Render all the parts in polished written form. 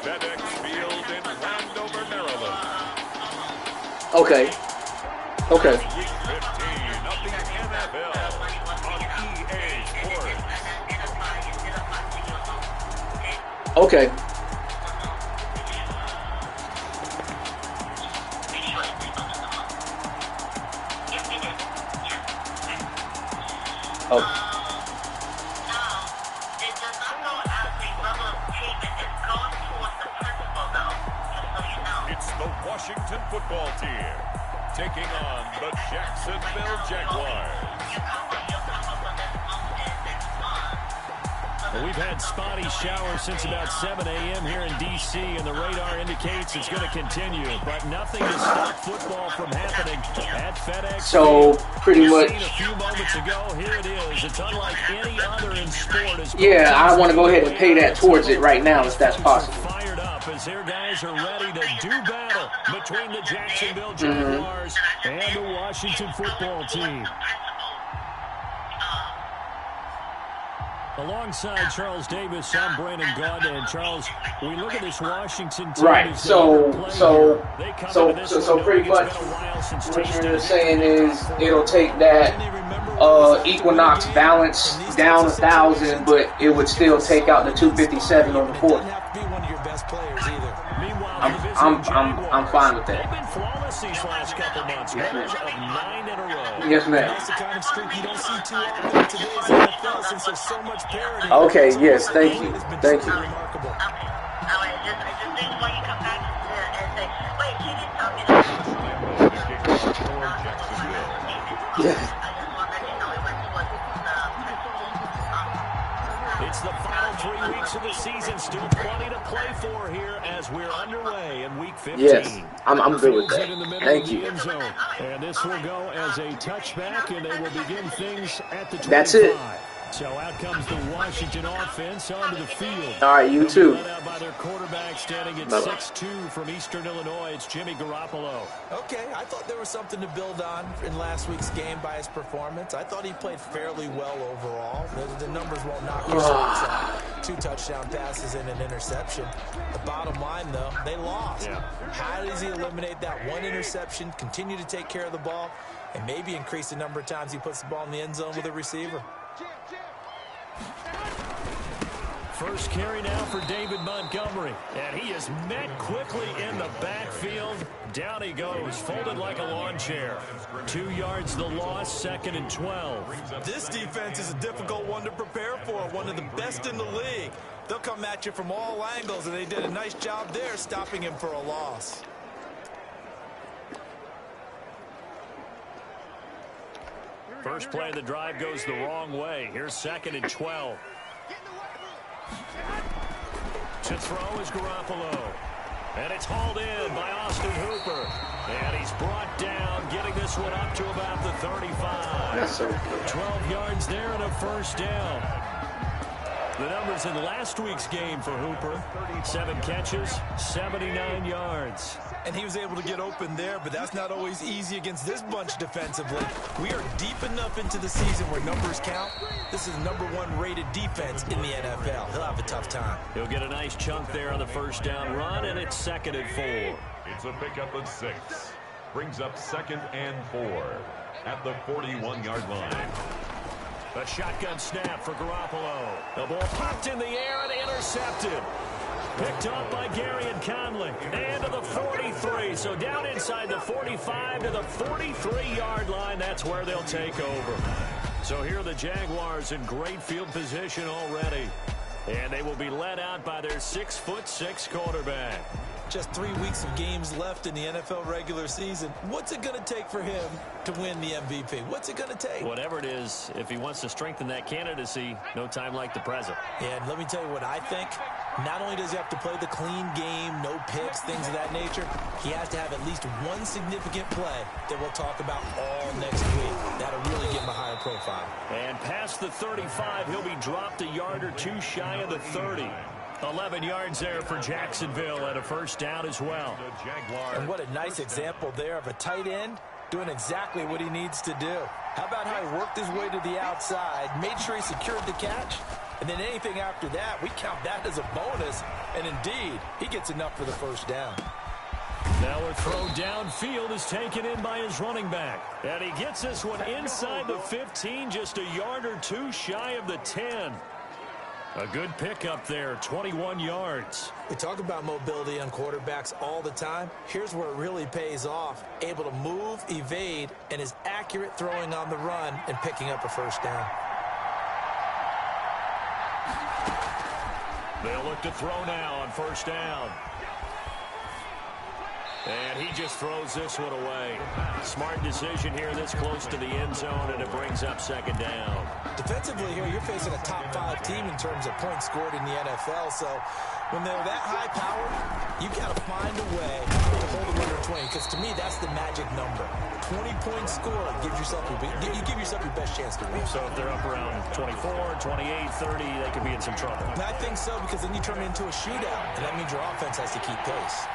FedEx Field in Landover, Maryland. Okay. Okay. Week 15 of the NFL on EA Sports. Okay. Oh. It's the Washington football team taking on the Jacksonville Jaguars. Well, we've had spotty showers since about 7 a.m. here in D.C., and the radar indicates it's going to continue, but nothing to stop football from happening at FedEx. So, pretty much. A few moments ago, here it is. It's unlike any other in sport. Yeah, I want to go ahead and pay that towards it right now if that's possible. Fired up as their guys are ready to do battle between the Jacksonville Jaguars and the Washington football team. Alongside Charles Davis, I'm Brandon Gaudet. And Charles, we look at this Washington team. Right. So pretty much what you're saying is it'll take that Equinox balance down 1,000, but it would still take out the 257 on the court. I'm fine with that. These last couple months, of 9 in a row. Yes, ma'am. That's the kind of streak you don't see too often in today's NFL since there's so much parity. Okay, yes, thank you. Thank you. Remarkable. It's the final 3 weeks of the season. Still plenty to play for here as we're underway in week 15. Yes, I'm good with that. Thank you. And this will go as a touchback, and they will begin things at the 25. That's it. So out comes the Washington offense onto the field. All right, you too. Led out by their quarterback standing at 6'2" from Eastern Illinois. It's Jimmy Garoppolo. Okay, I thought there was something to build on in last week's game by his performance. I thought he played fairly well overall. The numbers won't knock his socks off. 2 touchdown passes and an interception. The bottom line, though, they lost. Yeah. How does he eliminate that one interception, continue to take care of the ball, and maybe increase the number of times he puts the ball in the end zone with a receiver? First carry now for David Montgomery. And he is met quickly in the backfield. Down he goes, folded like a lawn chair. 2 yards the loss, 2nd and 12. This defense is a difficult one to prepare for, one of the best in the league. They'll come at you from all angles, and they did a nice job there stopping him for a loss. First play of the drive goes the wrong way. Here's 2nd and 12. To throw is Garoppolo. And it's hauled in by Austin Hooper. And he's brought down, getting this one up to about the 35. That's so good. 12 yards there and a first down. The numbers in last week's game for Hooper. 7 catches, 79 yards. And he was able to get open there, but that's not always easy against this bunch defensively. We are deep enough into the season where numbers count. This is #1 rated defense in the NFL. He'll have a tough time. He'll get a nice chunk there on the first down run, and it's 2nd and 4. It's a pickup of 6. Brings up 2nd and 4 at the 41-yard line. A shotgun snap for Garoppolo. The ball popped in the air and intercepted. Picked up by Gary and Conley. And to the 43. So down inside the 45 to the 43-yard line. That's where they'll take over. So here are the Jaguars in great field position already. And they will be led out by their 6'6" quarterback. Just 3 weeks of games left in the NFL regular season. What's it going to take for him to win the MVP? What's it going to take? Whatever it is, if he wants to strengthen that candidacy, no time like the present. Yeah, and let me tell you what I think. Not only does he have to play the clean game, no picks, things of that nature, he has to have at least one significant play that we'll talk about all next week. That'll really give him a higher profile. And past the 35, he'll be dropped a yard or two shy of the 30. 11 yards there for Jacksonville and a first down as well. And what a nice example there of a tight end doing exactly what he needs to do. How about how he worked his way to the outside, made sure he secured the catch, And then anything after that, we count that as a bonus. And indeed, he gets enough for the first down. Now a throw downfield is taken in by his running back. And he gets this one inside the 15, just a yard or two shy of the 10. A good pickup there, 21 yards. We talk about mobility on quarterbacks all the time. Here's where it really pays off. Able to move, evade, and is accurate throwing on the run and picking up a first down. They'll look to throw now on first down. And he just throws this one away. Smart decision here this close to the end zone, and it brings up second down. Defensively here, you're facing a top-5 team in terms of points scored in the NFL. So when they're that high-powered, you've got to find a way to hold them under 20. Because to me, that's the magic number. 20 points scored gives yourself you give yourself your best chance to win. So if they're up around 24, 28, 30, they could be in some trouble. And I think so, because then you turn it into a shootout, and that means your offense has to keep pace.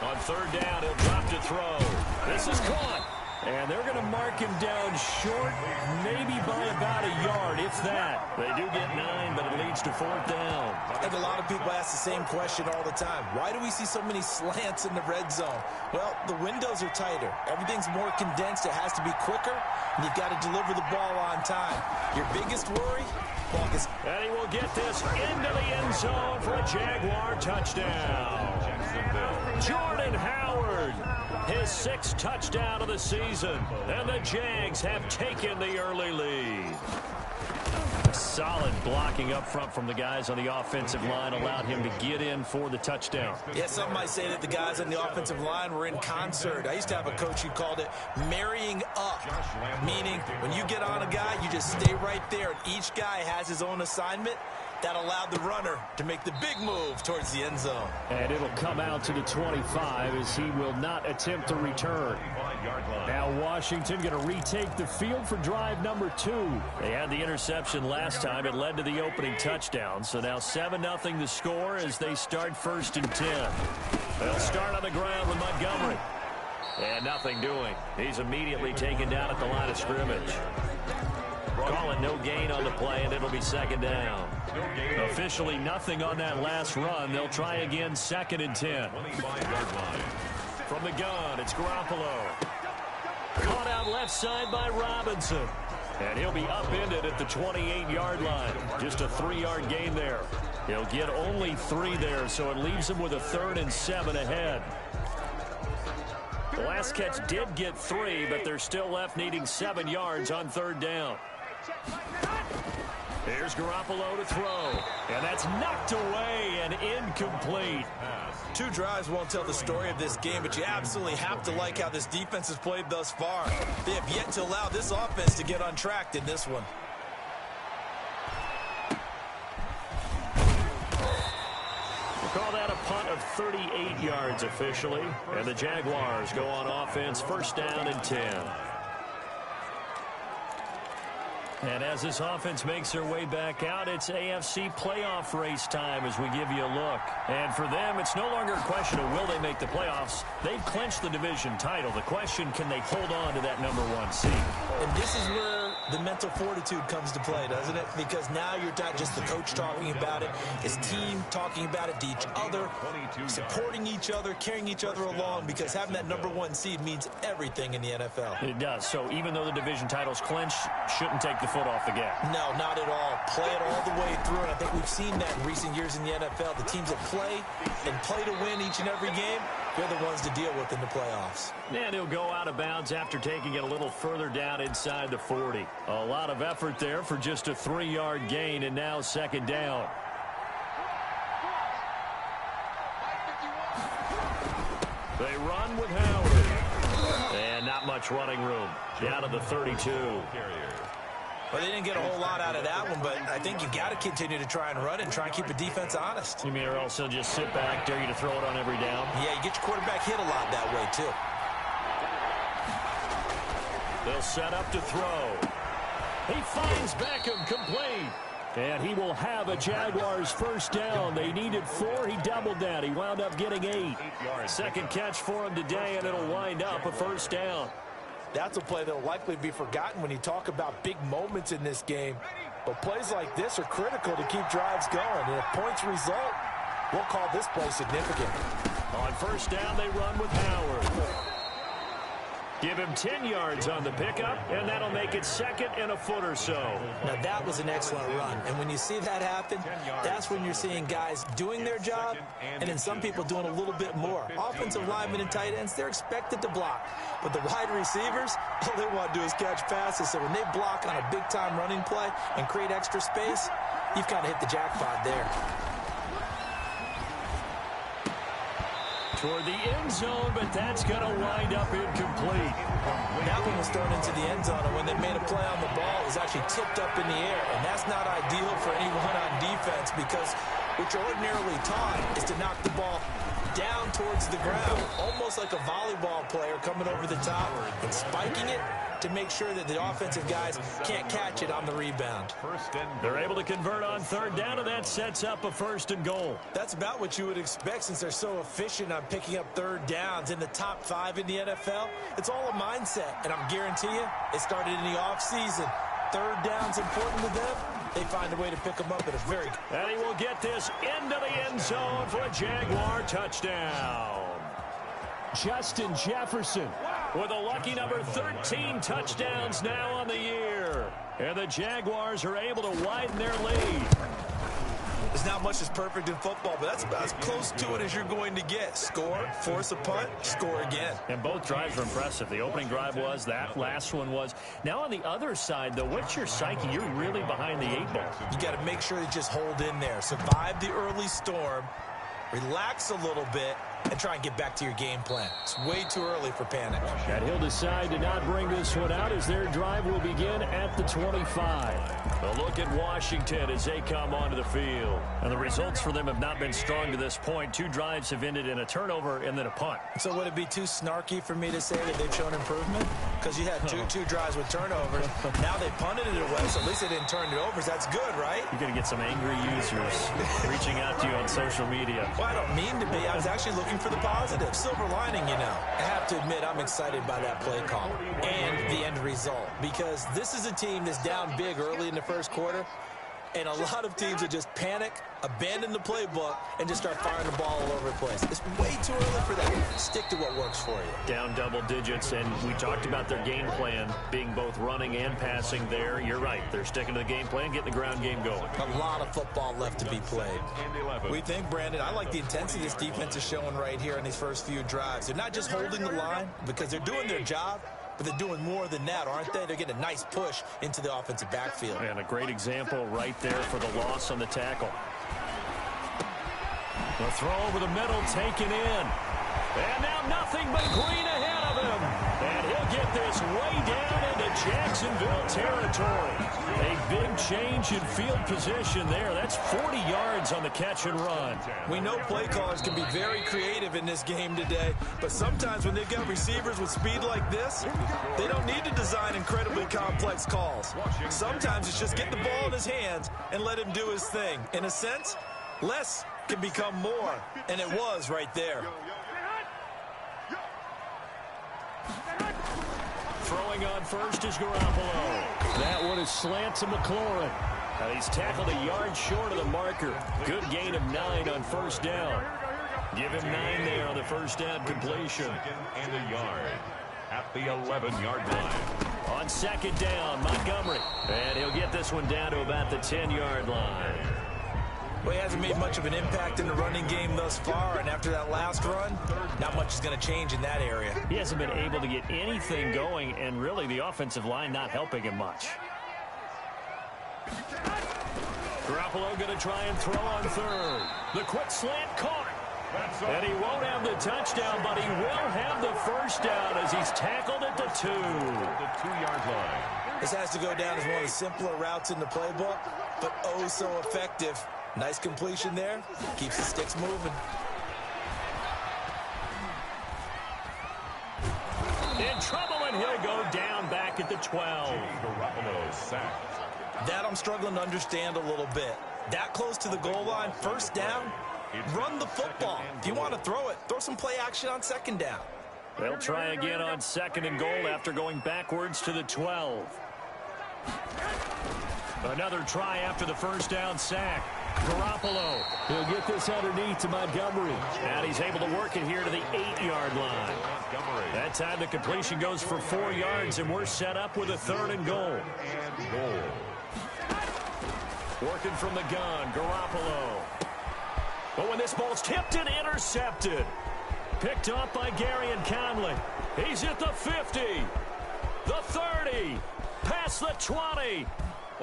On third down, he'll drop to throw. This is caught. And they're going to mark him down short, maybe by about a yard, if that. They do get 9, but it leads to fourth down. I think a lot of people ask the same question all the time. Why do we see so many slants in the red zone? Well, the windows are tighter. Everything's more condensed. It has to be quicker, and you've got to deliver the ball on time. Your biggest worry? And he will get this into the end zone for a Jaguar touchdown. Jordan Howard, his 6th touchdown of the season, and the Jags have taken the early lead. Solid blocking up front from the guys on the offensive line allowed him to get in for the touchdown. Yeah, some might say that the guys on the offensive line were in concert. I used to have a coach who called it marrying up, meaning when you get on a guy, you just stay right there, and each guy has his own assignment. That allowed the runner to make the big move towards the end zone. And it'll come out to the 25 as he will not attempt to return. Now Washington going to retake the field for drive number 2. They had the interception last time. It led to the opening touchdown. So now 7-0 the score as they start 1st and 10. They'll start on the ground with Montgomery. And nothing doing. He's immediately taken down at the line of scrimmage. Calling no gain on the play, and it'll be second down. Officially nothing on that last run. They'll try again, 2nd and 10. From the gun, it's Garoppolo. Caught out left side by Robinson. And he'll be upended at the 28-yard line. Just a 3-yard gain there. He'll get only 3 there, so it leaves him with a 3rd and 7 ahead. The last catch did get 3, but they're still left needing 7 yards on 3rd down. Here's Garoppolo to throw. And that's knocked away and incomplete. 2 drives won't tell the story of this game, but you absolutely have to like how this defense has played thus far. They have yet to allow this offense to get untracked in this one. We'll call that a punt of 38 yards officially. And the Jaguars go on offense, 1st down and 10. And as this offense makes their way back out, it's AFC playoff race time as we give you a look. And for them, it's no longer a question of will they make the playoffs. They've clinched the division title. The question, can they hold on to that number 1 seed? And this is where the mental fortitude comes to play, doesn't it? Because now you're not just the coach talking about it, his team talking about it to each other, supporting each other, carrying each other along, because having that number 1 seed means everything in the NFL. It does. So even though the division title's clinched, shouldn't take the foot off the gas. No, not at all. Play it all the way through, and I think we've seen that in recent years in the NFL. The teams that play and play to win each and every game, they're the ones to deal with in the playoffs. And he'll go out of bounds after taking it a little further down inside the 40. A lot of effort there for just a 3-yard gain, and now 2nd down. They run with Howard. And not much running room. Down to the 32. Well, they didn't get a whole lot out of that one, but I think you've got to continue to try and run and try and keep the defense honest. You mean or else they'll just sit back, dare you to throw it on every down? Yeah, you get your quarterback hit a lot that way, too. They'll set up to throw. He finds Beckham complete. And he will have a Jaguars 1st down. They needed 4. He doubled that. He wound up getting 8. 2nd catch for him today, and it'll wind up a 1st down. That's a play that will likely be forgotten when you talk about big moments in this game. But plays like this are critical to keep drives going. And if points result, we'll call this play significant. On first down, they run with Howard. Give him 10 yards on the pickup, and that'll make it second and a foot or so. Now, that was an excellent run. And when you see that happen, that's when you're seeing guys doing their job, and then some people doing a little bit more. Offensive linemen and tight ends, they're expected to block. But the wide receivers, all they want to do is catch passes. So when they block on a big-time running play and create extra space, you've kind of hit the jackpot there. Toward the end zone, but that's going to wind up incomplete. That one was thrown into the end zone, and when they made a play on the ball, it was actually tipped up in the air. And that's not ideal for anyone on defense because what you're ordinarily taught is to knock the ball down towards the ground, almost like a volleyball player coming over the top and spiking it to make sure that the offensive guys can't catch it on the rebound. They're able to convert on third down, and that sets up a 1st and goal. That's about what you would expect since they're so efficient on picking up third downs in the top 5 in the NFL. It's all a mindset, and I'm guarantee you it started in the offseason. Third down's important to them. They find a way to pick them up at a very... And he will get this into the end zone for a Jaguar touchdown. Justin Jefferson with a lucky number 13 touchdowns now on the year. And the Jaguars are able to widen their lead. There's not much that's perfect in football, but that's about as close to it as you're going to get. Score, force a punt, score again. And both drives were impressive. The opening drive was, that last one was. Now on the other side, though, what's your psyche? You're really behind the 8 ball. You got to make sure you just hold in there. Survive the early storm, relax a little bit, and try and get back to your game plan. It's way too early for panic. And he'll decide to not bring this one out as their drive will begin at the 25. A look at Washington as they come onto the field. And the results for them have not been strong to this point. 2 drives have ended in a turnover and then a punt. So would it be too snarky for me to say that they've shown improvement? Because you had two drives with turnovers. Now they punted it away, so at least they didn't turn it over. That's good, right? You're going to get some angry users reaching out to you on social media. Well, I don't mean to be. I was actually looking for the positive. Silver lining, you know. I have to admit, I'm excited by that play call and the end result because this is a team that's down big early in the first quarter, and a lot of teams that just panic, abandon the playbook, and just start firing the ball all over the place. It's way too early for that. Stick to what works for you. Down double digits, and we talked about their game plan being both running and passing there. You're right. They're sticking to the game plan, getting the ground game going. A lot of football left to be played. We think, Brandon, I like the intensity this defense is showing right here in these first few drives. They're not just holding the line because they're doing their job, but they're doing more than that, aren't they? They're getting a nice push into the offensive backfield. And a great example right there for the loss on the tackle. The throw over the middle taken in. And now nothing but green ahead of him. And he'll get this way down into Jacksonville territory. A big change in field position there. That's 40 yards on the catch and run. We know play callers can be very creative in this game today, but sometimes when they've got receivers with speed like this, they don't need to design incredibly complex calls. Sometimes it's just get the ball in his hands and let him do his thing. In a sense, less can become more, and it was right there. Throwing on first is Garoppolo. That one is slant to McLaurin. And he's tackled a yard short of the marker. Good gain of 9 on first down. Give him 9 there on the first down completion. And a yard at the 11-yard line. On second down, Montgomery. And he'll get this one down to about the 10-yard line. Well, he hasn't made much of an impact in the running game thus far, and after that last run, not much is going to change in that area. He hasn't been able to get anything going, and really the offensive line not helping him much. Garoppolo going to try and throw on third. The quick slant caught. And he won't have the touchdown, but he will have the first down as he's tackled at the 2. The 2-yard line. This has to go down as one of the simpler routes in the playbook, but oh so effective. Nice completion there. Keeps the sticks moving. In trouble, and he'll go down back at the 12. Garoppolo sacked. That I'm struggling to understand a little bit. That close to the goal line, first down, run the football. If you want to throw it, throw some play action on second down. They'll try again on 2nd and goal after going backwards to the 12. Another try after the first down sack. Garoppolo. He'll get this underneath to Montgomery. And he's able to work it here to the 8-yard line. That time the completion goes for 4 yards, and we're set up with a 3rd and goal. Working from the gun, Garoppolo. But when this ball's tipped and intercepted. Picked up by Gary and Conley. He's at the 50. The 30. Past the 20.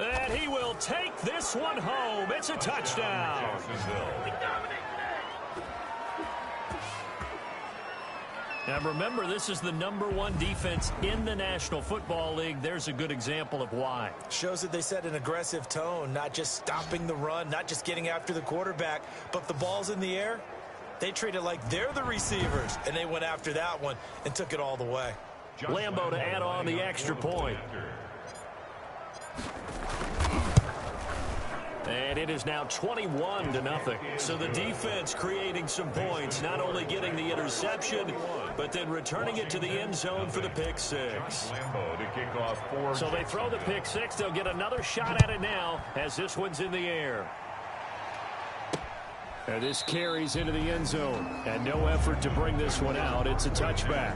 And he will take this one home. It's a touchdown. Now remember, this is the #1 defense in the National Football League. There's a good example of why. Shows that they set an aggressive tone, not just stopping the run, not just getting after the quarterback, but if the ball's in the air, they treat it like they're the receivers, and they went after that one and took it all the way. Lambo to add on the extra point. And it is now 21-0. So the defense creating some points, not only getting the interception, but then returning it to the end zone for the pick six. So they throw the pick six. They'll get another shot at it now as this one's in the air. And this carries into the end zone. And no effort to bring this one out. It's a touchback.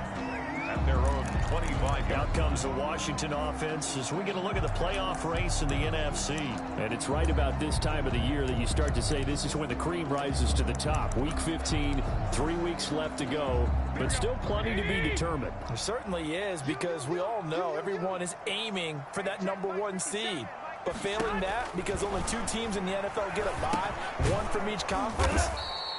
At their own 25. Out comes the Washington offense as we get a look at the playoff race in the NFC. And it's right about this time of the year that you start to say this is when the cream rises to the top. Week 15, 3 weeks left to go, but still plenty to be determined. There certainly is, because we all know everyone is aiming for that #1 seed. But failing that, because only 2 teams in the NFL get a bye, 1 from each conference,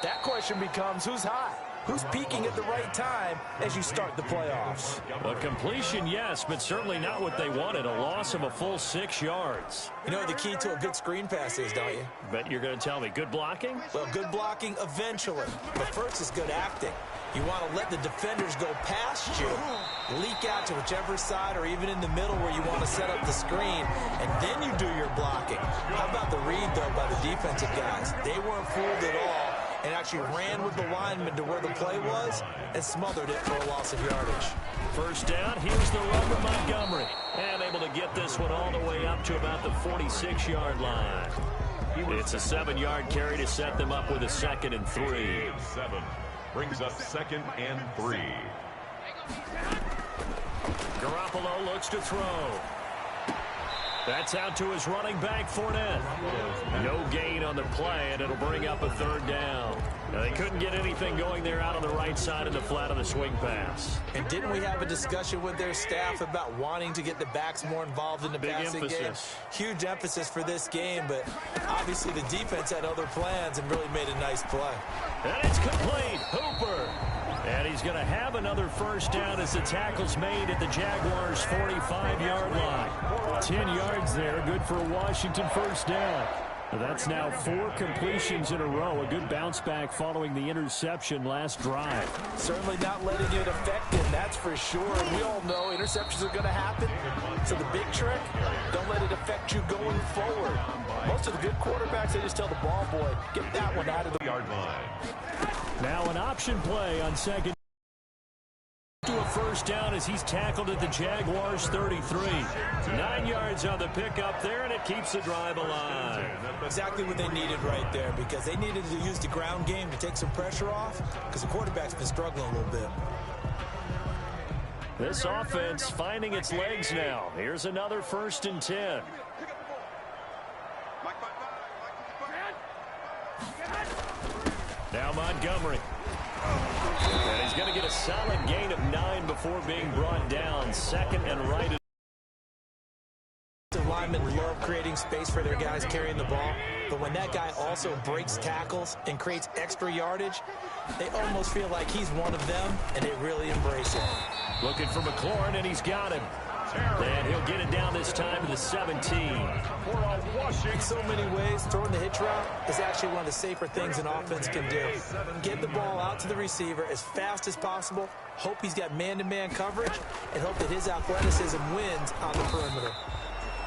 that question becomes who's hot? Who's peaking at the right time as you start the playoffs? A completion, yes, but certainly not what they wanted. A loss of a full 6 yards. You know what the key to a good screen pass is, don't you? Bet you're going to tell me. Good blocking? Well, good blocking eventually. But first is good acting. You want to let the defenders go past you, leak out to whichever side or even in the middle where you want to set up the screen, and then you do your blocking. How about the read, though, by the defensive guys? They weren't fooled at all and actually ran with the lineman to where the play was and smothered it for a loss of yardage. First down, here's the run from Montgomery. And able to get this one all the way up to about the 46-yard line. It's a 7-yard carry to set them up with a 2nd and 3. 7 brings up 2nd and 3. Garoppolo looks to throw. That's out to his running back, Fournette. No gain on the play, and it'll bring up a 3rd down. Now, they couldn't get anything going there out on the right side of the flat of the swing pass. And didn't we have a discussion with their staff about wanting to get the backs more involved in the passing game? Huge emphasis for this game, but obviously the defense had other plans and really made a nice play. And it's complete. Hooper. And he's going to have another first down as the tackle's made at the Jaguars' 45-yard line. 10 yards there, good for a Washington first down. That's now 4 completions in a row. A good bounce back following the interception last drive. Certainly not letting it affect him, that's for sure. We all know interceptions are going to happen. So the big trick, don't let it affect you going forward. Most of the good quarterbacks, they just tell the ball boy, get that one out of the yard line. Now an option play on 2nd. To a first down as he's tackled at the Jaguars' 33. 9 yards on the pickup there, and it keeps the drive alive. Exactly what they needed right there, because they needed to use the ground game to take some pressure off, because the quarterback's been struggling a little bit. This offense finding its legs now. Here's another 1st and 10. Now Montgomery. And he's going to get a solid gain of 9 before being brought down. 2nd and right. The linemen love creating space for their guys carrying the ball, but when that guy also breaks tackles and creates extra yardage, they almost feel like he's one of them, and they really embrace it. Looking for McLaurin, and he's got him. And he'll get it down this time to the 17. In so many ways, throwing the hitch route is actually one of the safer things an offense can do. Get the ball out to the receiver as fast as possible, hope he's got man-to-man coverage, and hope that his athleticism wins on the perimeter.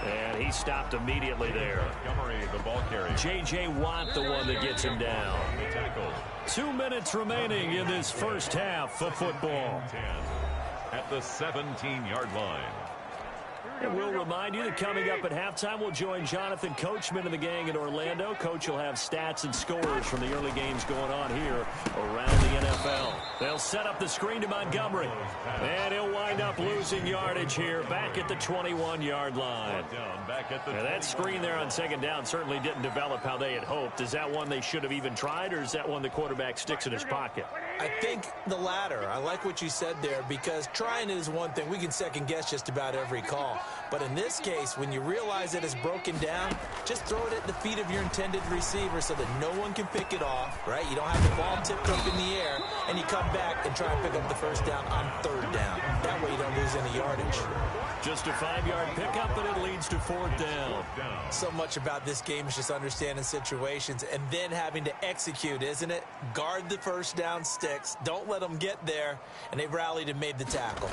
And he stopped immediately there. Montgomery, the ball carrier. J.J. Watt, the one that gets him down. 2 minutes remaining in this first half of football. 10 at the 17-yard line. And we'll remind you that coming up at halftime, we'll join Jonathan Coachman and the gang in Orlando. Coach will have stats and scores from the early games going on here around the NFL. They'll set up the screen to Montgomery. And he'll wind up losing yardage here back at the 21-yard line. Now that screen there on second down certainly didn't develop how they had hoped. Is that one they should have even tried, or is that one the quarterback sticks in his pocket? I think the latter. I like what you said there, because trying it is one thing. We can second guess just about every call. But in this case, when you realize that it's broken down, just throw it at the feet of your intended receiver so that no one can pick it off, right? You don't have the ball tipped up in the air, and you come back and try and pick up the first down on third down. That way you don't lose any yardage. Just a 5-yard pickup, but it leads to fourth down. So much about this game is just understanding situations and then having to execute, isn't it? Guard the first down sticks. Don't let them get there. And they rallied and made the tackle.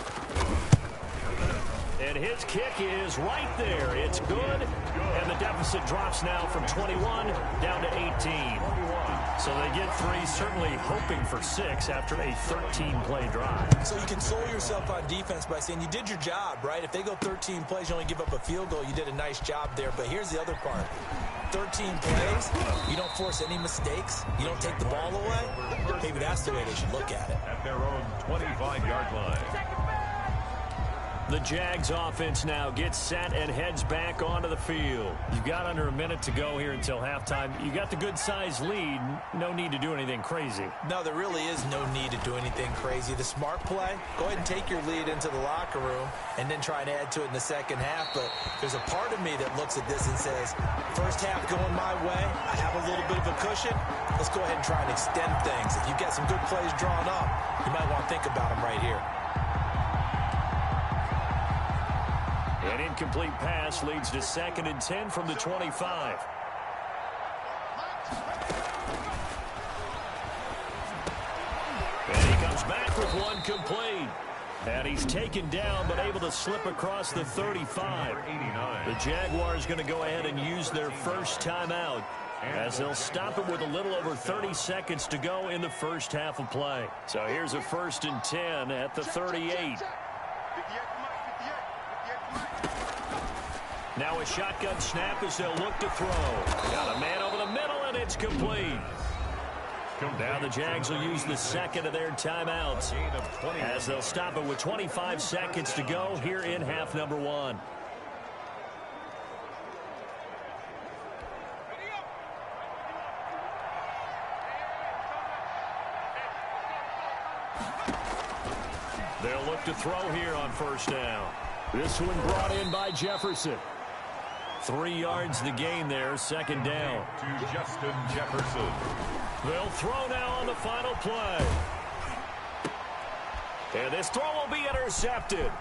And his kick is right there. It's good. And the deficit drops now from 21 down to 18. So they get 3, certainly hoping for 6 after a 13-play drive. So you console yourself on defense by saying you did your job, right? If they go 13 plays, you only give up a field goal, you did a nice job there. But here's the other part. 13 plays, you don't force any mistakes, you don't take the ball away. Maybe that's the way they should look at it. At their own 25-yard line. The Jags offense now gets set and heads back onto the field. You've got under a minute to go here until halftime. You got the good-sized lead. No need to do anything crazy. No, there really is no need to do anything crazy. The smart play, go ahead and take your lead into the locker room and then try and add to it in the second half. But there's a part of me that looks at this and says, first half going my way, I have a little bit of a cushion. Let's go ahead and try and extend things. If you've got some good plays drawn up, you might want to think about them right here. An incomplete pass leads to 2nd and 10 from the 25. And he comes back with one complete. And he's taken down but able to slip across the 35. The Jaguars going to go ahead and use their first timeout, as they'll stop it with a little over 30 seconds to go in the first half of play. So here's a 1st and 10 at the 38. Now a shotgun snap as they'll look to throw. Got a man over the middle, and it's complete. Now the Jags will use the second of their timeouts, as they'll stop it with 25 seconds to go here in half number 1. They'll look to throw here on first down. This one brought in by Jefferson. 3 yards the gain there, second down. To Justin Jefferson. They'll throw now on the final play. And this throw will be intercepted.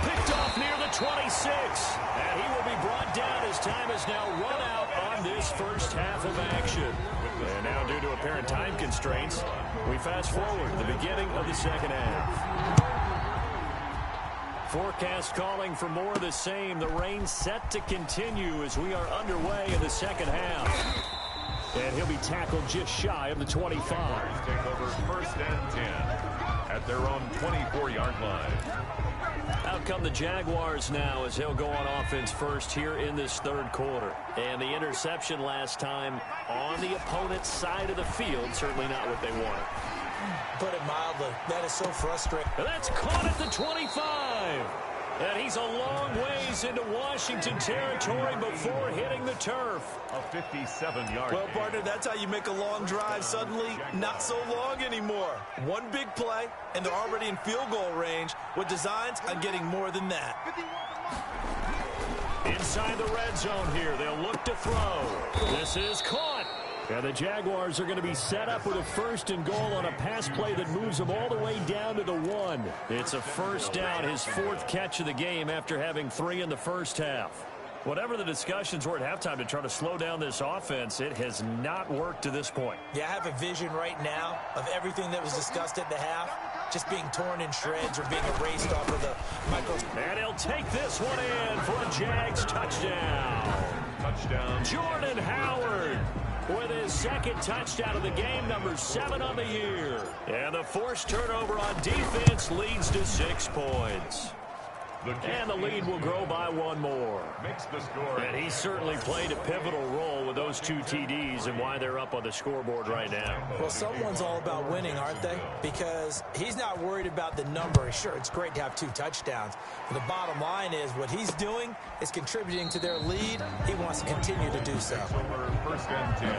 Picked off near the 26. And he will be brought down as time has now run out on this first half of action. And now, due to apparent time constraints, we fast forward to the beginning of the second half. Forecast calling for more of the same. The rain set to continue as we are underway in the second half. And he'll be tackled just shy of the 25. Take over 1st and 10 at their own 24-yard line. Out come the Jaguars now as they'll go on offense first here in this third quarter. And the interception last time on the opponent's side of the field, certainly not what they wanted. Put it mildly, that is so frustrating. And that's caught at the 25. And he's a long ways into Washington territory before hitting the turf. A 57-yard. Well, partner, that's how you make a long drive suddenly not so long anymore. One big play, and they're already in field goal range with designs on getting more than that. Inside the red zone here, they'll look to throw. This is caught. And the Jaguars are going to be set up with a 1st and goal on a pass play that moves them all the way down to the 1. It's a first down, his 4th catch of the game after having 3 in the first half. Whatever the discussions were at halftime to try to slow down this offense, it has not worked to this point. Yeah, I have a vision right now of everything that was discussed at the half just being torn in shreds or being erased off of the micro. And he'll take this one in for a Jags touchdown. Touchdown. Jordan Howard with his second touchdown of the game, number 7 on the year. And the forced turnover on defense leads to 6 points. And the lead will grow by 1 more. Makes the score. And he certainly played a pivotal role with those 2 TDs and why they're up on the scoreboard right now. Well, someone's all about winning, aren't they? Because he's not worried about the number. Sure, it's great to have 2 touchdowns. But the bottom line is what he's doing is contributing to their lead. He wants to continue to do so. First and 10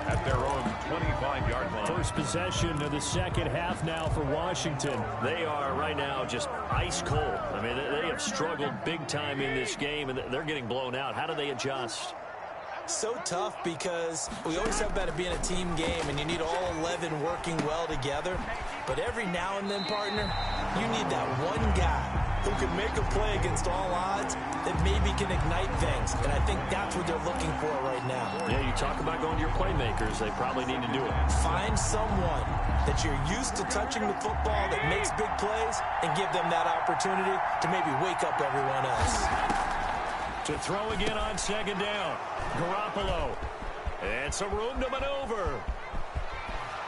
at their own 25-yard line. First possession of the second half now for Washington. They are right now just ice cold. I mean, they have struggled big time in this game, and they're getting blown out. How do they adjust? So tough because we always talk about it being a team game, and you need all 11 working well together. But every now and then, partner, you need that one guy who can make a play against all odds that maybe can ignite things. And I think that's what they're looking for right now. Yeah, you talk about going to your playmakers. They probably need to do it. Find someone that you're used to touching the football that makes big plays and give them that opportunity to maybe wake up everyone else. To throw again on second down. Garoppolo. And some room to maneuver.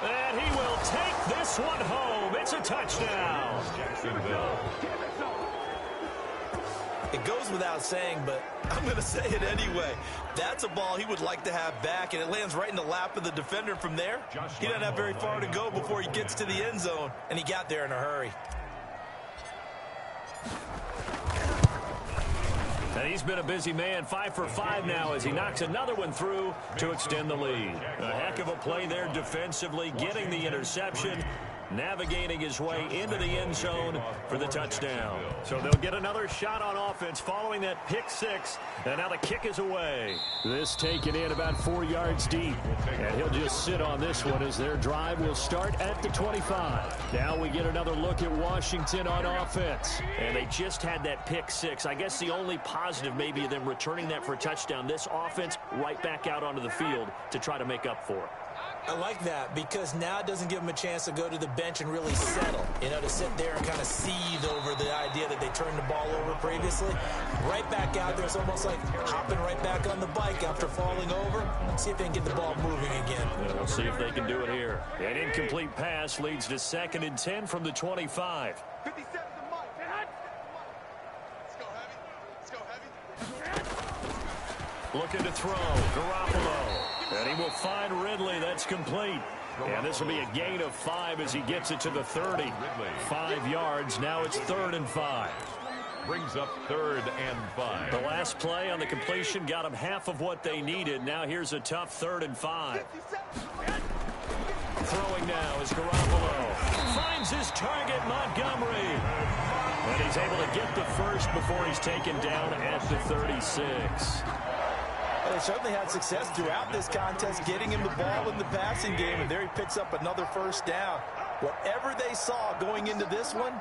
And he will take this one home. It's a touchdown. Jacksonville. It goes without saying, but I'm going to say it anyway. That's a ball he would like to have back, and it lands right in the lap of the defender from there. He doesn't have very far to go before he gets to the end zone, and he got there in a hurry. And he's been a busy man, 5 for 5 now as he knocks another one through to extend the lead. A heck of a play there defensively, getting the interception, navigating his way into the end zone for the touchdown. So they'll get another shot on offense following that pick 6, and now the kick is away. This taken in about 4 yards deep. And he'll just sit on this one as their drive will start at the 25. Now we get another look at Washington on offense. And they just had that pick 6. I guess the only positive maybe of them returning that for a touchdown. This offense right back out onto the field to try to make up for it. I like that because now it doesn't give them a chance to go to the bench and really settle. You know, to sit there and kind of seethe over the idea that they turned the ball over previously. Right back out there, it's almost like hopping right back on the bike after falling over. See if they can get the ball moving again. Yeah, we'll see if they can do it here. An incomplete pass leads to 2nd and 10 from the 25. 57 to Mike. Let's go heavy. Let's go heavy. Looking to throw. Garoppolo. And he will find Ridley. That's complete. And this will be a gain of 5 as he gets it to the 30. 5 yards. Now it's 3rd and 5. Brings up 3rd and 5. The last play on the completion got them half of what they needed. Now here's a tough 3rd and 5. Throwing now is Garoppolo. Finds his target, Montgomery. And he's able to get the first before he's taken down at the 36. Well, they certainly had success throughout this contest, getting him the ball in the passing game, and there he picks up another first down. Whatever they saw going into this one,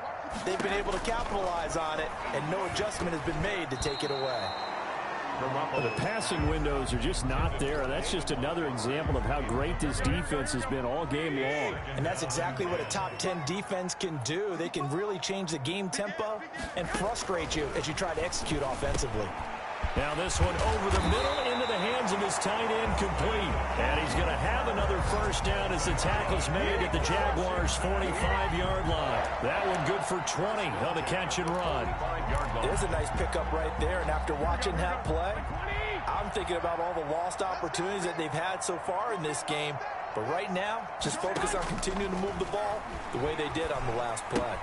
they've been able to capitalize on it, and no adjustment has been made to take it away. Well, the passing windows are just not there. That's just another example of how great this defense has been all game long. And that's exactly what a top 10 defense can do. They can really change the game tempo and frustrate you as you try to execute offensively. Now this one over the middle into the hands of his tight end, complete. And he's going to have another first down as the tackle's made at the Jaguars' 45-yard line. That one good for 20 on the catch and run. There's a nice pickup right there, and after watching that play, I'm thinking about all the lost opportunities that they've had so far in this game. But right now, just focus on continuing to move the ball the way they did on the last play.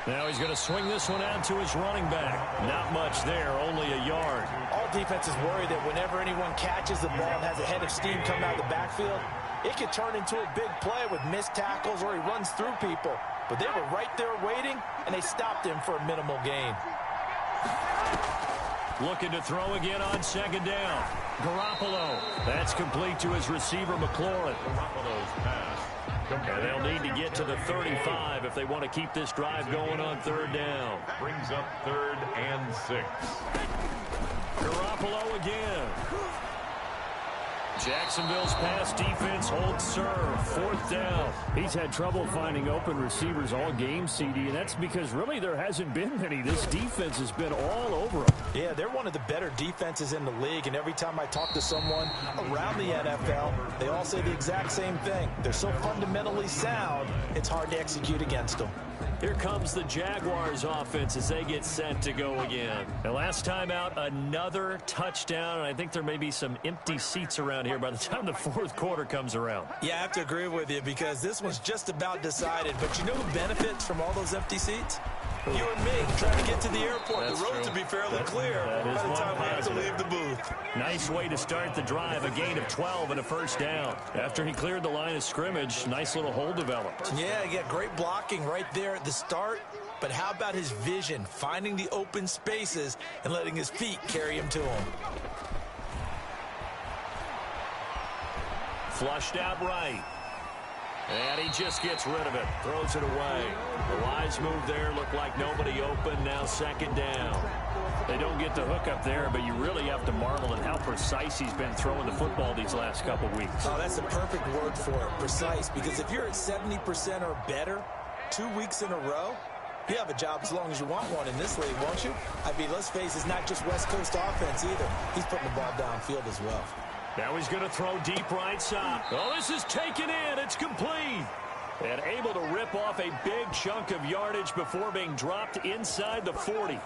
Now he's going to swing this one out to his running back. Not much there, only a yard. All defenses worry that whenever anyone catches the ball and has a head of steam coming out of the backfield, it could turn into a big play with missed tackles or he runs through people. But they were right there waiting, and they stopped him for a minimal gain. Looking to throw again on second down. Garoppolo. That's complete to his receiver, McLaurin. Garoppolo's pass. And they'll need to get to the 35 if they want to keep this drive going on 3rd down. Brings up 3rd and 6. Garoppolo again. Jacksonville's pass defense holds serve. 4th down. He's had trouble finding open receivers all game, CD, and that's because really there hasn't been many. This defense has been all over them. Yeah, they're one of the better defenses in the league, and every time I talk to someone around the NFL, they all say the exact same thing. They're so fundamentally sound, it's hard to execute against them. Here comes the Jaguars offense as they get set to go again. And last time out, another touchdown. And I think there may be some empty seats around here by the time the 4th quarter comes around. Yeah, I have to agree with you because this one's just about decided. But you know who benefits from all those empty seats? You and me trying to get to the airport. That's the road true. to be fairly clear by the time we have to leave the booth. Nice way to start the drive. A gain of 12 and a 1st down. After he cleared the line of scrimmage, nice little hole developed. Yeah, great blocking right there at the start. But how about his vision, finding the open spaces and letting his feet carry him to him? Flushed out right. And he just gets rid of it. Throws it away. The wise move there. Looked like nobody open. Now 2nd down. They don't get the hook up there, but you really have to marvel at how precise he's been throwing the football these last couple weeks. Oh, that's the perfect word for it, precise. Because if you're at 70% or better 2 weeks in a row, you have a job as long as you want one in this league, won't you? I mean, let's face it, it's not just West Coast offense either. He's putting the ball downfield as well. Now he's going to throw deep right side. Oh, this is taken in. It's complete. And able to rip off a big chunk of yardage before being dropped inside the 40.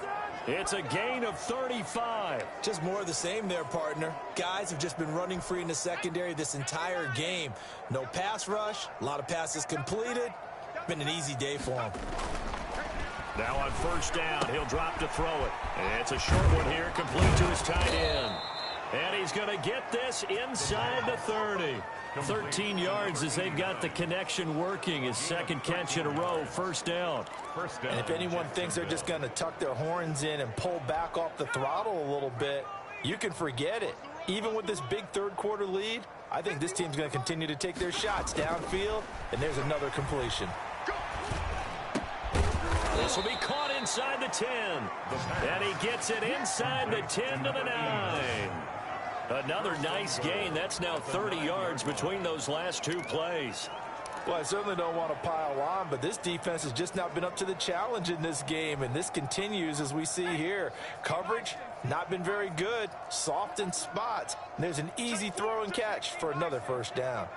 It's a gain of 35. Just more of the same there, partner. Guys have just been running free in the secondary this entire game. No pass rush, a lot of passes completed. Been an easy day for him. Now on 1st down, he'll drop to throw it. And it's a short one here, complete to his tight end. And he's going to get this inside the 30. 13 yards as they've got the connection working. His 2nd catch in a row, 1st down. And if anyone thinks they're just going to tuck their horns in and pull back off the throttle a little bit, you can forget it. Even with this big 3rd quarter lead, I think this team's going to continue to take their shots downfield, and there's another completion. This will be caught inside the 10. And he gets it inside the 10 to the 9. Another nice gain. That's now 30 yards between those last 2 plays. Well, I certainly don't want to pile on, but this defense has just not been up to the challenge in this game, and this continues as we see here. Coverage, not been very good, soft in spots. And there's an easy throw and catch for another 1st down.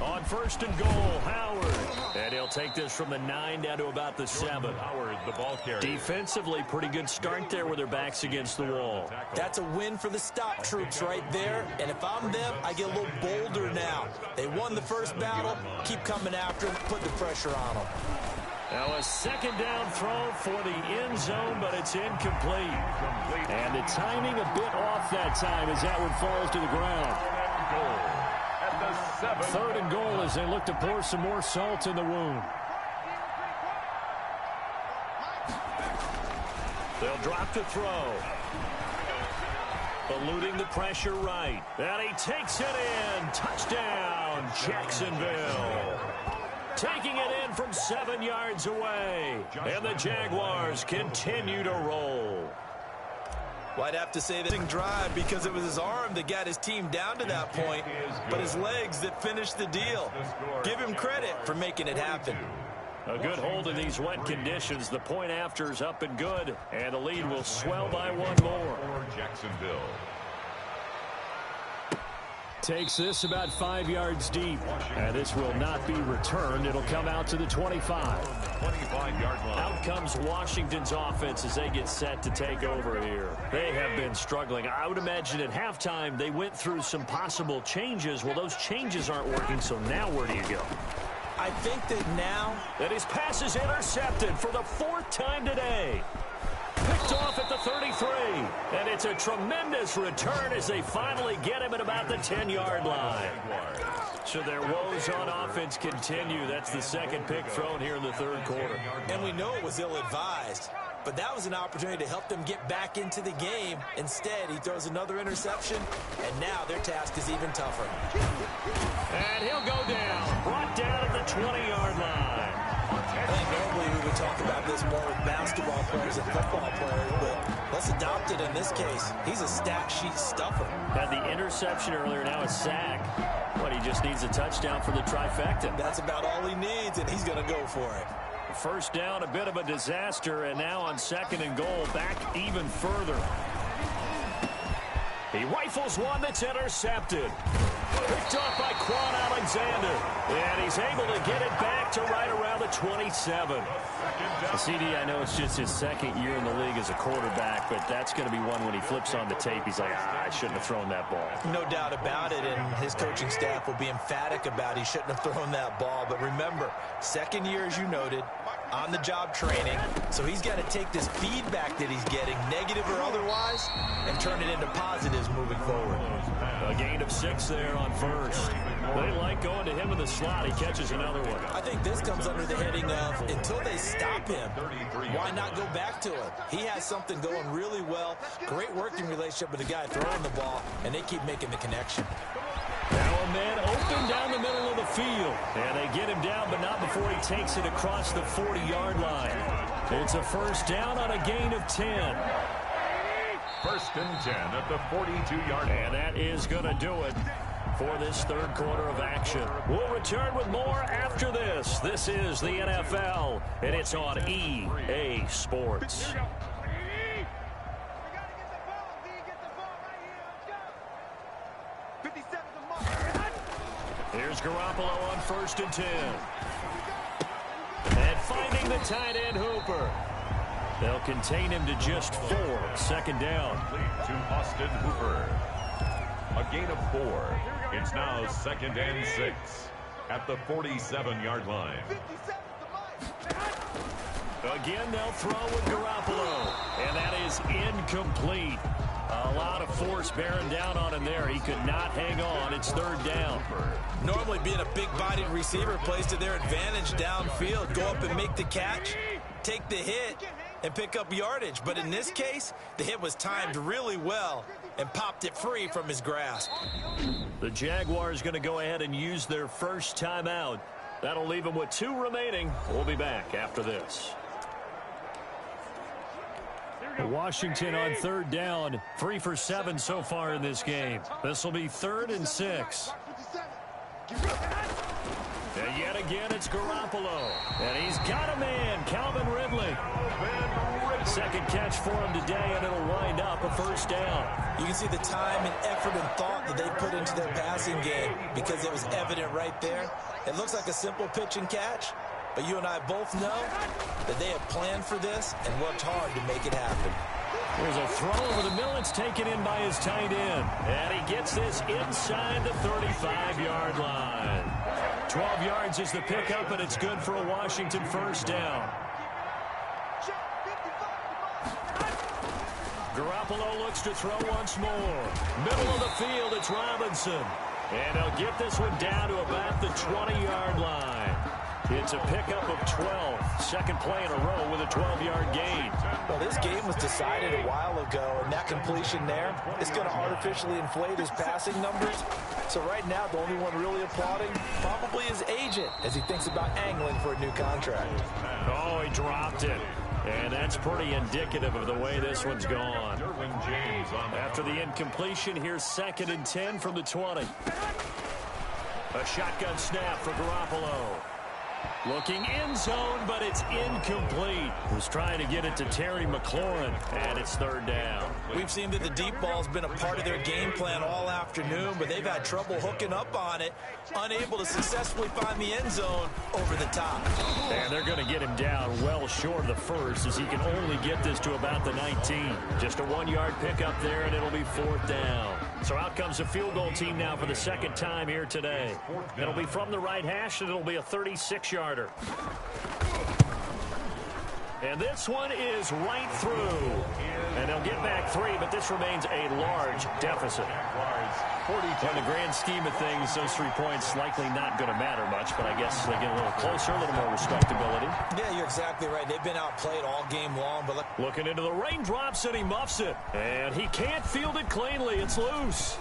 On 1st and goal, Howard. And he'll take this from the 9 down to about the 7. Howard, the ball carrier. Defensively, pretty good start there with their backs against the wall. That's a win for the stop troops right there. And if I'm them, I get a little bolder now. They won the 1st battle. Keep coming after them. Put the pressure on them. Now a 2nd down throw for the end zone, but it's incomplete. And the timing a bit off that time as that one falls to the ground. 3rd and goal as they look to pour some more salt in the wound. They'll drop to throw. Eluding the pressure right. And he takes it in. Touchdown, Jacksonville. Taking it in from 7 yards away. And the Jaguars continue to roll. Well, I'd have to say that drive because it was his arm that got his team down to that point, but his legs that finished the deal. Give him credit for making it happen. A good hold in these wet conditions. The point after is up and good, and the lead will swell by 1 more. Jacksonville. Takes this about 5 yards deep. And this will not be returned. It'll come out to the 25. 25-yard line. Out comes Washington's offense as they get set to take over here. They have been struggling. I would imagine at halftime they went through some possible changes. Well, those changes aren't working, so now where do you go? I think that now that his pass is intercepted for the 4th time today. Picked off at the 33. And it's a tremendous return as they finally get him at about the 10-yard line. So their woes on offense continue. That's the 2nd pick thrown here in the 3rd quarter. And we know it was ill-advised. But that was an opportunity to help them get back into the game. Instead, he throws another interception, and now their task is even tougher. And he'll go down. Brought down at the 20-yard line. I think normally we would talk about this more with basketball players and football players, but let's adopt it in this case. He's a stat sheet stuffer. Had the interception earlier, now a sack. But he just needs a touchdown for the trifecta. That's about all he needs, and he's going to go for it. First down, a bit of a disaster, and now on 2nd and goal, back even further. He rifles one that's intercepted. Picked off by Quan Alexander. And he's able to get it back to right around the 27. CD, I know it's just his 2nd year in the league as a quarterback, but that's going to be one when he flips on the tape. He's like, I shouldn't have thrown that ball. No doubt about it, and his coaching staff will be emphatic about he shouldn't have thrown that ball. But remember, 2nd year, as you noted, on-the-job training. So he's got to take this feedback that he's getting, negative or otherwise, and turn it into positives moving forward. A gain of 6 there on first. They like going to him in the slot. He catches another one. I think this comes under the heading of until they stop him, why not go back to him? He has something going really well. Great working relationship with the guy throwing the ball, and they keep making the connection. Now a man open down the middle of the field. And they get him down, but not before he takes it across the 40-yard line. It's a first down on a gain of 10. 1st and 10 at the 42-yard line. And that is going to do it for this 3rd quarter of action. We'll return with more after this. This is the NFL, and it's on EA Sports. Here's Garoppolo on 1st and 10. And finding the tight end Hooper. They'll contain him to just 4. 2nd down. To Austin Hooper. A gain of 4. It's now 2nd and 6 at the 47-yard line. Again, they'll throw with Garoppolo. And that is incomplete. A lot of force bearing down on him there. He could not hang on. It's 3rd down. Normally being a big-bodied receiver plays to their advantage downfield. Go up and make the catch, take the hit, and pick up yardage. But in this case, the hit was timed really well and popped it free from his grasp. The Jaguars going to go ahead and use their first timeout. That'll leave them with 2 remaining. We'll be back after this. Washington on 3rd down. 3 for 7 so far in this game. This will be 3rd and 6. And yet again, it's Garoppolo. And he's got a man, Calvin Ridley. 2nd catch for him today, and it'll wind up a 1st down. You can see the time and effort and thought that they put into their passing game because it was evident right there. It looks like a simple pitch and catch, but you and I both know that they have planned for this and worked hard to make it happen. There's a throw over the middle. It's taken in by his tight end. And he gets this inside the 35-yard line. 12 yards is the pickup, and it's good for a Washington 1st down. Garoppolo looks to throw once more. Middle of the field, it's Robinson. And he'll get this one down to about the 20-yard line. It's a pickup of 12. 2nd play in a row with a 12-yard gain. Well, this game was decided a while ago, and that completion there is going to artificially inflate his passing numbers. So right now, the only one really applauding probably his agent as he thinks about angling for a new contract. Oh, he dropped it. And that's pretty indicative of the way this one's gone. After the incompletion, here's 2nd and 10 from the 20. A shotgun snap for Garoppolo. Looking end zone, but it's incomplete. Was trying to get it to Terry McLaurin, and it's 3rd down. We've seen that the deep ball's been a part of their game plan all afternoon, but they've had trouble hooking up on it, unable to successfully find the end zone over the top. And they're going to get him down well short of the 1st as he can only get this to about the 19. Just a 1-yard pickup there, and it'll be 4th down. So out comes the field goal team now for the 2nd time here today. It'll be from the right hash, and it'll be a 36-yarder. And this one is right through. And they'll get back 3, but this remains a large deficit. In the grand scheme of things, those 3 points likely not going to matter much, but I guess they get a little closer, a little more respectability. Yeah, you're exactly right. They've been outplayed all game long. But looking into the raindrops, and he muffs it. And he can't field it cleanly. It's loose.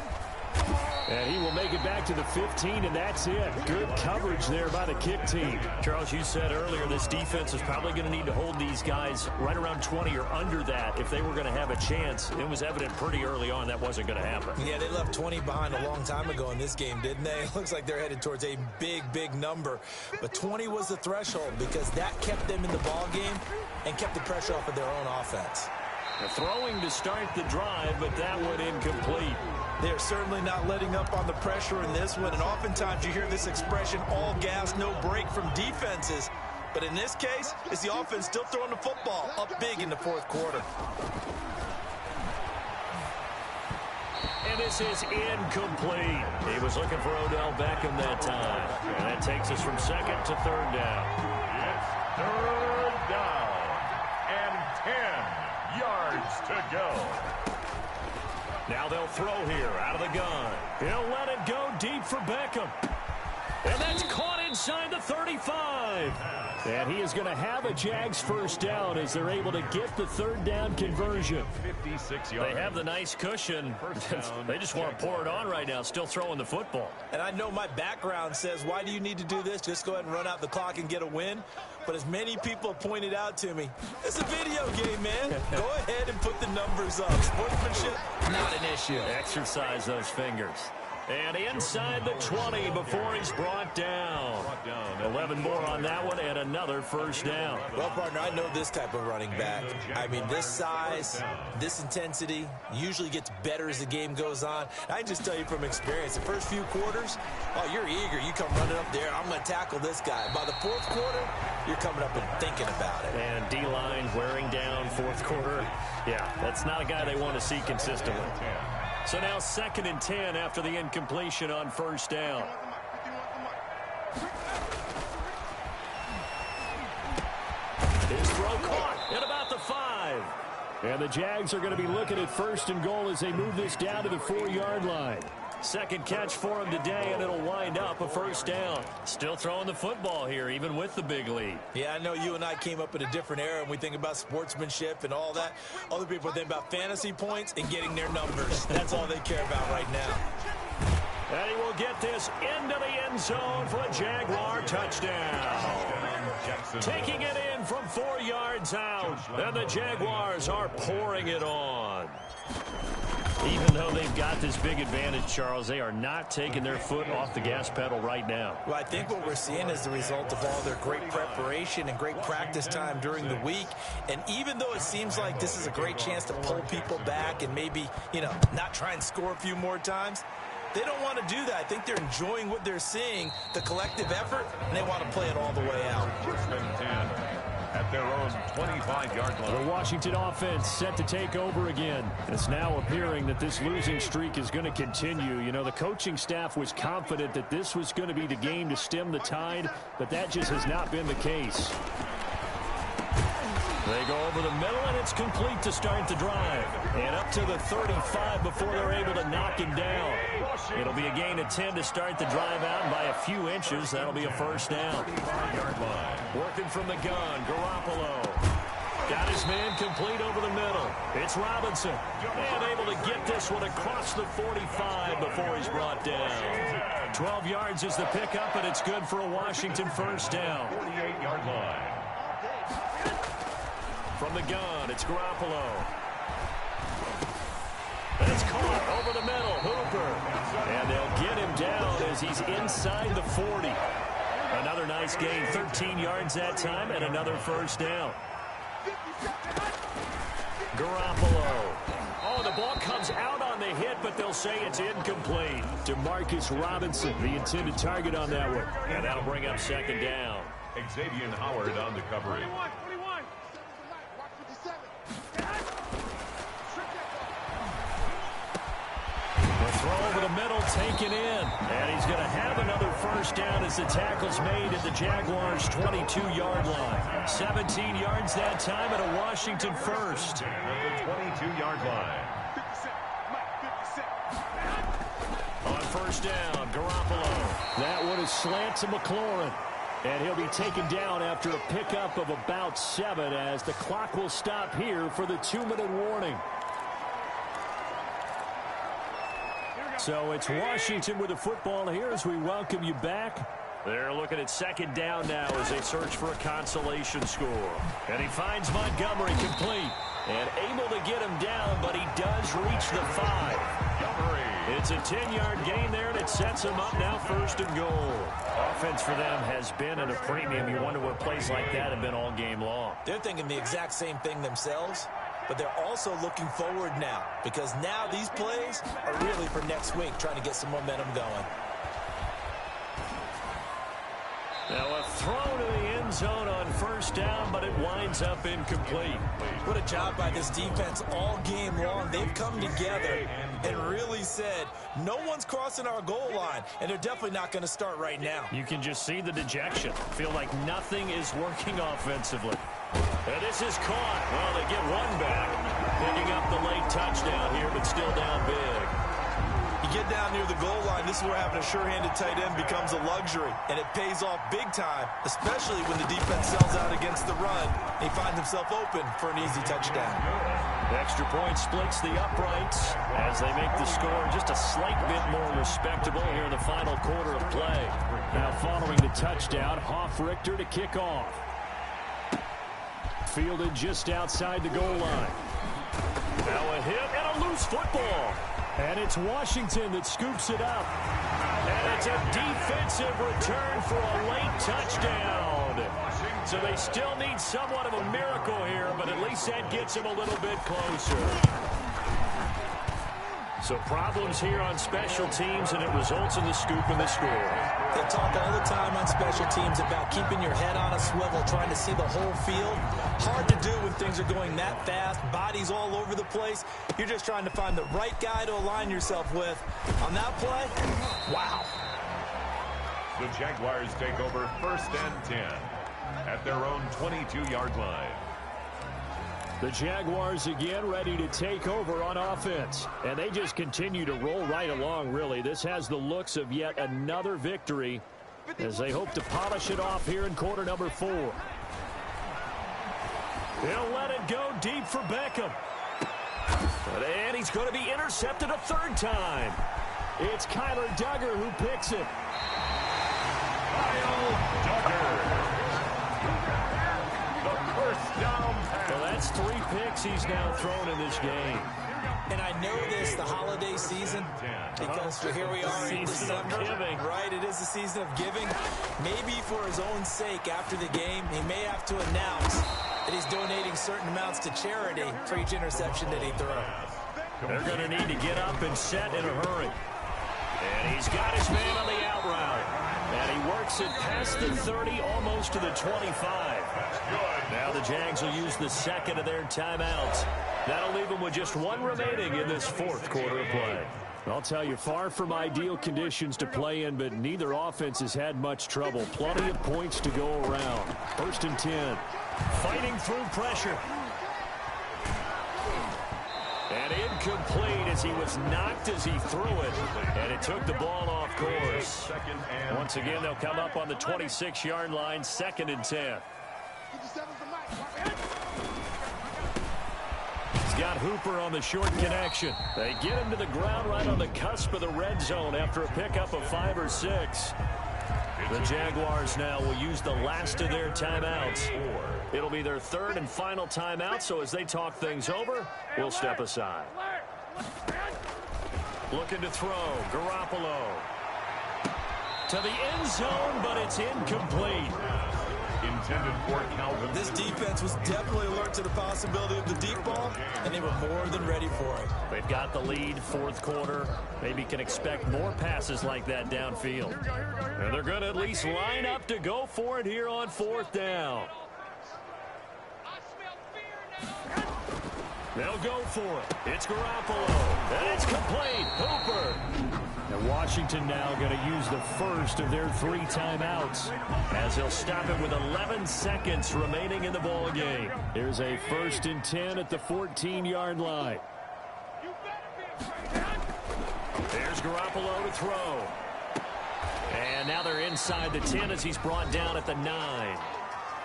And he will make it back to the 15, and that's it. Good coverage there by the kick team. Charles, you said earlier this defense is probably going to need to hold these guys right around 20 or under that if they were going to have a chance. It was evident pretty early on that wasn't going to happen. Yeah, they left 20 behind a long time ago in this game, didn't they? It looks like they're headed towards a big number. But 20 was the threshold because that kept them in the ball game and kept the pressure off of their own offense. They're throwing to start the drive, but that one incomplete. They're certainly not letting up on the pressure in this one, and oftentimes you hear this expression, all gas, no break from defenses. But in this case, it's the offense still throwing the football up big in the fourth quarter. And this is incomplete. He was looking for Odell Beckham that time. And that takes us from second to third down. It's third down and 10 yards to go. Now they'll throw here out of the gun. He'll let it go deep for Beckham. And that's caught inside the 35. And he is going to have a Jags first down as they're able to get the third down conversion. 56 yards. They have the nice cushion. They just want to pour it on right now, still throwing the football. And I know my background says, why do you need to do this? Just go ahead and run out the clock and get a win. But as many people pointed out to me, it's a video game, man. Go ahead and put the numbers up. Sportsmanship, not an issue. Exercise those fingers. And inside the 20 before he's brought down. 11 more on that one and another first down. Well, partner, I know this type of running back. I mean, this size, this intensity usually gets better as the game goes on. I can just tell you from experience, the first few quarters, oh, you're eager. You come running up there, I'm going to tackle this guy. By the fourth quarter, you're coming up and thinking about it. And D-line wearing down fourth quarter. Yeah, that's not a guy they want to see consistently. So now 2nd and 10 after the incompletion on first down. His throw caught at about the 5. And the Jags are going to be looking at 1st and goal as they move this down to the 4-yard line. Second catch for him today, and it'll wind up a first down. Still throwing the football here, even with the big lead. Yeah, I know you and I came up in a different era, and we think about sportsmanship and all that. Other people think about fantasy points and getting their numbers. That's all they care about right now. And he will get this into the end zone for a Jaguar touchdown. Taking it in from 4 yards out, and the Jaguars are pouring it on. Even though they've got this big advantage, Charles, they are not taking their foot off the gas pedal right now. Well, I think what we're seeing is the result of all their great preparation and great practice time during the week. And even though it seems like this is a great chance to pull people back and maybe, not try and score a few more times, they don't want to do that. I think they're enjoying what they're seeing, the collective effort, and they want to play it all the way out. At their own 25-yard line. The Washington offense set to take over again. It's now appearing that this losing streak is going to continue. You know, the coaching staff was confident that this was going to be the game to stem the tide, but that just has not been the case. They go over the middle, and it's complete to start the drive. And up to the 35 before they're able to knock him down. It'll be a gain of 10 to start the drive out, and by a few inches, that'll be a first down. Working from the gun, Garoppolo. Got his man complete over the middle. It's Robinson. And able to get this one across the 45 before he's brought down. 12 yards is the pickup, and it's good for a Washington first down. 48-yard line. From the gun, it's Garoppolo. And it's caught over the middle, Hooper. And they'll get him down as he's inside the 40. Another nice gain, 13 yards that time, and another first down. Garoppolo. Oh, the ball comes out on the hit, but they'll say it's incomplete. Demarcus Robinson, the intended target on that one. And that'll bring up second down. Xavier Howard on the coverage. Throw over the middle, taken in. And he's going to have another first down as the tackle's made at the Jaguars' 22-yard line. 17 yards that time at a Washington first. At the 22-yard line. On first down, Garoppolo. That one is slant to McLaurin. And he'll be taken down after a pickup of about 7 as the clock will stop here for the 2-minute warning. So it's Washington with the football here as we welcome you back. They're looking at second down now as they search for a consolation score. And he finds Montgomery complete and able to get him down, but he does reach the 5. It's a 10-yard gain there, and it sets him up now 1st and goal. Offense for them has been at a premium. You wonder what plays like that have been all game long. They're thinking the exact same thing themselves, but they're also looking forward now because now these plays are really for next week, trying to get some momentum going. Now a throw to the end zone on 1st down, but it winds up incomplete. What a job by this defense all game long. They've come together and really said, no one's crossing our goal line, and they're definitely not going to start right now. You can just see the dejection. Feel like nothing is working offensively. And this is caught. Well, they get one back. Picking up the late touchdown here, but still down big. You get down near the goal line, this is where having a sure-handed tight end becomes a luxury, and it pays off big time, especially when the defense sells out against the run. He finds himself open for an easy touchdown. The extra point splits the uprights as they make the score just a slight bit more respectable here in the final quarter of play. Now following the touchdown, Hoff-Richter to kick off. Fielded just outside the goal line. Now a hit and a loose football. And it's Washington that scoops it up. And it's a defensive return for a late touchdown. So they still need somewhat of a miracle here, but at least that gets them a little bit closer. So problems here on special teams, and it results in the scoop and the score. They talk all the time on special teams about keeping your head on a swivel, trying to see the whole field. Hard to do when things are going that fast, bodies all over the place. You're just trying to find the right guy to align yourself with. On that play, wow. The Jaguars take over 1st and 10 at their own 22-yard line. The Jaguars again ready to take over on offense. And they just continue to roll right along, really. This has the looks of yet another victory as they hope to polish it off here in quarter number 4. He'll let it go deep for Beckham. And he's going to be intercepted a 3rd time. It's Kyler Duggar who picks it. Kyle Duggar. The 1st down pass. Well, that's 3 picks he's now thrown in this game. And I know this, the holiday season, because here we are in December, right? It is the season of giving. Maybe for his own sake, after the game, he may have to announce that he's donating certain amounts to charity for each interception that he throws. They're going to need to get up and set in a hurry. And he's got his man on the out route. And he works it past the 30, almost to the 25. Now the Jags will use the 2nd of their timeouts. That'll leave them with just 1 remaining in this 4th quarter of play. I'll tell you, far from ideal conditions to play in, but neither offense has had much trouble. Plenty of points to go around. 1st and 10. Fighting through pressure. And incomplete as he was knocked as he threw it. And it took the ball off course. Once again, they'll come up on the 26-yard line, 2nd and 10. He's got Hooper on the short connection. They get him to the ground right on the cusp of the red zone after a pickup of 5 or 6. The Jaguars now will use the last of their timeouts. It'll be their 3rd and final timeout, so as they talk things over, we'll step aside. Looking to throw, Garoppolo. To the end zone, but it's incomplete. Intended for Calvin. This defense was definitely alert to the possibility of the deep ball, and they were more than ready for it. They've got the lead, 4th quarter. Maybe can expect more passes like that downfield. And they're going to at least line up to go for it here on 4th down. They'll go for it. It's Garoppolo. And it's complete. Hooper. And Washington now going to use the 1st of their 3 timeouts as they'll stop it with 11 seconds remaining in the ball game. Here's a 1st and 10 at the 14-yard line. There's Garoppolo to throw. And now they're inside the 10 as he's brought down at the 9.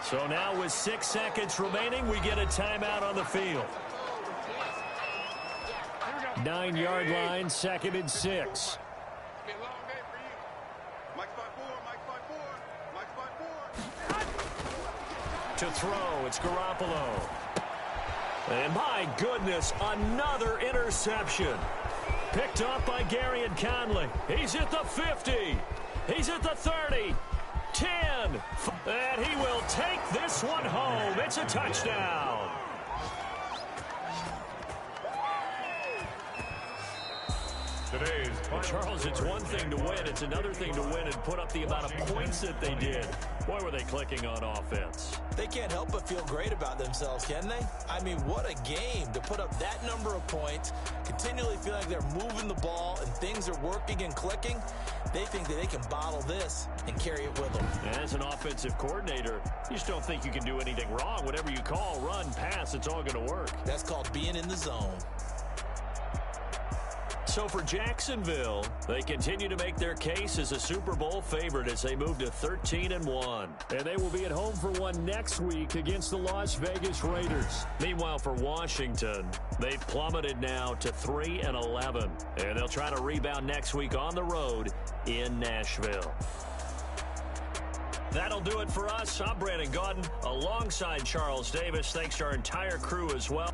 So now with 6 seconds remaining, we get a timeout on the field. 9-yard line, 2nd and 6. Be a long day for you. Mike's 5'4", Mike's 5'4", To throw, it's Garoppolo. And my goodness, another interception. Picked up by Gary and Conley. He's at the 50. He's at the 30. 10. And he will take this one home. It's a touchdown. Charles, it's one thing to win. It's another thing to win and put up the amount of points that they did. Boy, were they clicking on offense. They can't help but feel great about themselves, can they? I mean, what a game to put up that number of points, continually feel like they're moving the ball and things are working and clicking. They think that they can bottle this and carry it with them. As an offensive coordinator, you just don't think you can do anything wrong. Whatever you call, run, pass, it's all going to work. That's called being in the zone. So for Jacksonville, they continue to make their case as a Super Bowl favorite as they move to 13-1. And they will be at home for one next week against the Las Vegas Raiders. Meanwhile, for Washington, they've plummeted now to 3-11. And they'll try to rebound next week on the road in Nashville. That'll do it for us. I'm Brandon Gaudin alongside Charles Davis. Thanks to our entire crew as well.